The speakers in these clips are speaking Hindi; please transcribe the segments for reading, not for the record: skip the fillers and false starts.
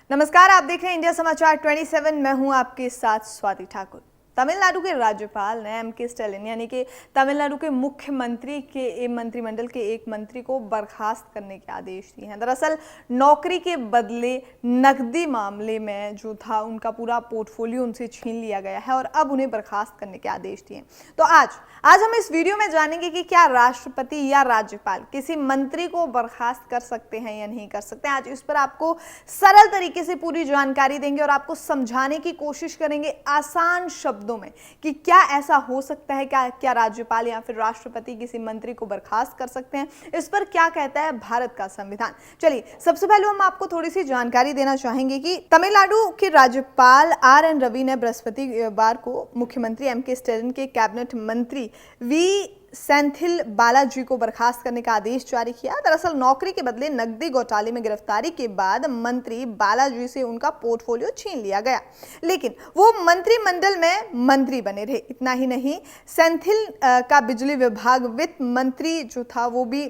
नमस्कार, आप देख रहे हैं इंडिया समाचार 27। मैं हूं आपके साथ स्वाति ठाकुर। तमिलनाडु के राज्यपाल ने एम के स्टालिन यानी कि तमिलनाडु के मुख्यमंत्री के मंत्रिमंडल के एक मंत्री को बर्खास्त करने के आदेश दिए हैं। दरअसल नौकरी के बदले नकदी मामले में जो था उनका पूरा पोर्टफोलियो उनसे छीन लिया गया है और अब उन्हें बर्खास्त करने के आदेश दिए। तो आज हम इस वीडियो में जानेंगे कि क्या राष्ट्रपति या राज्यपाल किसी मंत्री को बर्खास्त कर सकते हैं या नहीं कर सकते। आज इस पर आपको सरल तरीके से पूरी जानकारी देंगे और आपको समझाने की कोशिश करेंगे आसान शब्दों में कि क्या ऐसा हो सकता है, क्या राज्यपाल या फिर राष्ट्रपति किसी मंत्री को बर्खास्त कर सकते हैं। इस पर क्या कहता है भारत का संविधान। चलिए, सबसे पहले हम आपको थोड़ी सी जानकारी देना चाहेंगे कि तमिलनाडु के राज्यपाल RN रवि ने बृहस्पतिवार को मुख्यमंत्री एम के स्टालिन के कैबिनेट मंत्री वी सेंथिल बालाजी को बर्खास्त करने का आदेश जारी किया। दरअसल नौकरी के बदले नकदी घोटाले में गिरफ्तारी के बाद मंत्री बालाजी से उनका पोर्टफोलियो छीन लिया गया, लेकिन वो मंत्रिमंडल में मंत्री बने रहे। इतना ही नहीं, सेंथिल का बिजली विभाग वित्त मंत्री जो था वो भी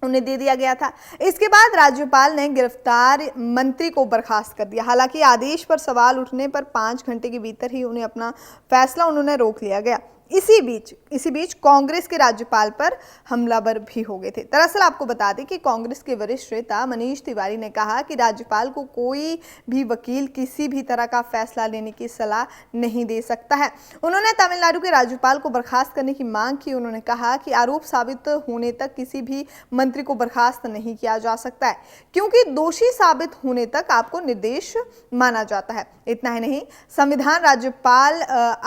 उन्हें दे दिया गया था। इसके बाद राज्यपाल ने गिरफ्तार मंत्री को बर्खास्त कर दिया। हालांकि आदेश पर सवाल उठने पर 5 घंटे के भीतर ही उन्हें अपना फैसला रोक लिया गया। इसी बीच कांग्रेस के राज्यपाल पर हमलावर भी हो गए थे। दरअसल आपको बता दें कि कांग्रेस के वरिष्ठ नेता मनीष तिवारी ने कहा कि राज्यपाल को कोई भी वकील किसी भी तरह का फैसला लेने की सलाह नहीं दे सकता है। उन्होंने तमिलनाडु के राज्यपाल को बर्खास्त करने की मांग की। उन्होंने कहा कि आरोप साबित होने तक किसी भी मंत्री को बर्खास्त नहीं किया जा सकता है, क्योंकि दोषी साबित होने तक आपको निर्दोष माना जाता है। इतना ही नहीं, संविधान राज्यपाल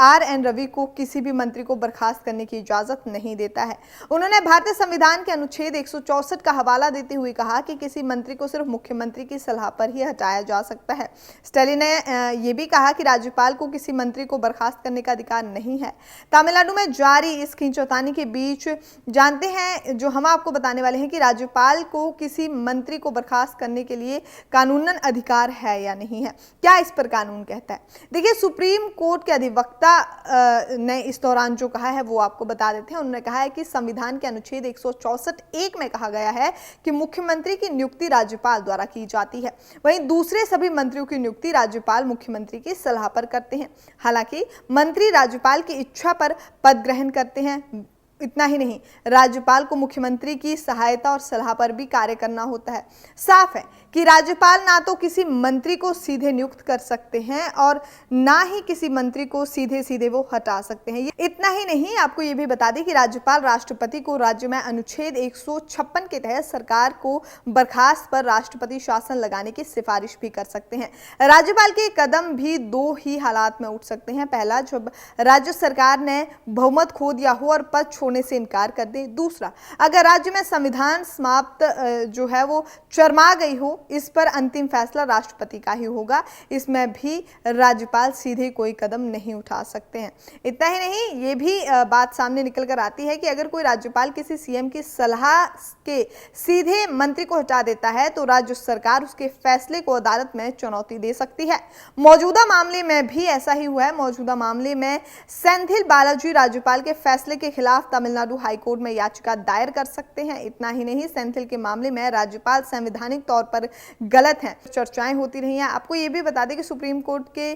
RN रवि को किसी भी मंत्री को बर्खास्त करने की इजाजत नहीं देता है। उन्होंने भारतीय संविधान के अनुच्छेद 164 का हवाला देते हुए कहा कि किसी मंत्री को सिर्फ मुख्यमंत्री की सलाह पर ही हटाया जा सकता है। स्टालिन ने यह भी कहा कि राज्यपाल को किसी मंत्री को बर्खास्त करने का अधिकार नहीं है। तमिलनाडु में जारी इस खींचोतानी के बीच जानते हैं, जो हम आपको बताने वाले हैं कि राज्यपाल को किसी मंत्री को बर्खास्त करने के लिए कानूनन अधिकार है या नहीं है। क्या इस पर कानून कहता है? देखिए, सुप्रीम कोर्ट के अधिवक्ता ने इस दौरान जो कहा है वो आपको बता देते हैं। उन्होंने कहा है कि संविधान के अनुच्छेद 164(1) में कहा गया है कि मुख्यमंत्री की नियुक्ति राज्यपाल द्वारा की जाती है। वहीं दूसरे सभी मंत्रियों की नियुक्ति राज्यपाल मुख्यमंत्री की सलाह पर करते हैं। हालांकि मंत्री राज्यपाल की इच्छा पर पद ग्रहण करते हैं। इतना ही नहीं, राज्यपाल को मुख्यमंत्री की सहायता और सलाह पर भी कार्य करना होता है। साफ है कि राज्यपाल ना तो किसी मंत्री को सीधे नियुक्त कर सकते हैं और ना ही किसी मंत्री को सीधे वो हटा सकते हैं। इतना ही नहीं, आपको ये भी बता दें कि राज्यपाल राष्ट्रपति को राज्य में अनुच्छेद 156 के तहत सरकार को बर्खास्त पर राष्ट्रपति शासन लगाने की सिफारिश भी कर सकते हैं। राज्यपाल के कदम भी 2 ही हालात में उठ सकते हैं। पहला, जब राज्य सरकार ने बहुमत खो दिया हो और पद छोड़ने से इनकार कर दे। दूसरा, अगर राज्य में संविधान समाप्त जो है वो चरमा गई हो। इस पर अंतिम फैसला राष्ट्रपति का ही होगा। इसमें भी राज्यपाल सीधे कोई कदम नहीं उठा सकते हैं। इतना ही नहीं, ये भी बात सामने निकल कर आती है कि अगर कोई राज्यपाल किसी CM की सलाह के सीधे मंत्री को हटा देता है तो राज्य सरकार उसके फैसले को अदालत में चुनौती दे सकती है। मौजूदा मामले में भी ऐसा ही हुआ है। मौजूदा मामले में सेंथिल बालाजी राज्यपाल के फैसले के खिलाफ तमिलनाडु हाईकोर्ट में याचिका दायर कर सकते हैं। इतना ही नहीं, सेंथिल के मामले में राज्यपाल संवैधानिक तौर पर गलत हैं। चर्चाएं होती रही हैं। आपको ये भी बता दें कि सुप्रीम कोर्ट के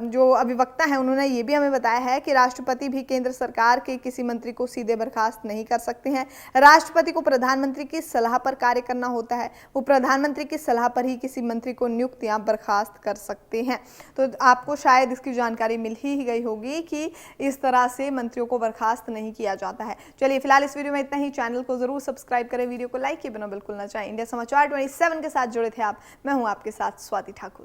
जो अधिवक्ता हैं उन्होंने ये भी हमें बताया है कि राष्ट्रपति भी केंद्र सरकार के किसी मंत्री को सीधे बर्खास्त नहीं कर सकते हैं। राष्ट्रपति को प्रधानमंत्री की सलाह पर कार्य करना होता है। वो प्रधानमंत्री की सलाह पर ही किसी मंत्री को नियुक्त या बर्खास्त कर सकते हैं। तो आपको शायद इसकी जानकारी मिल ही गई होगी कि इस तरह से मंत्रियों को बर्खास्त नहीं किया जाता है। चलिए, फिलहाल इस वीडियो में इतना ही। चैनल को जरूर सब्सक्राइब करें, वीडियो को लाइक किए बिना बिल्कुल ना चाहें। इंडिया समाचार 27 के साथ जुड़े थे आप। मैं हूं आपके साथ स्वाति ठाकुर।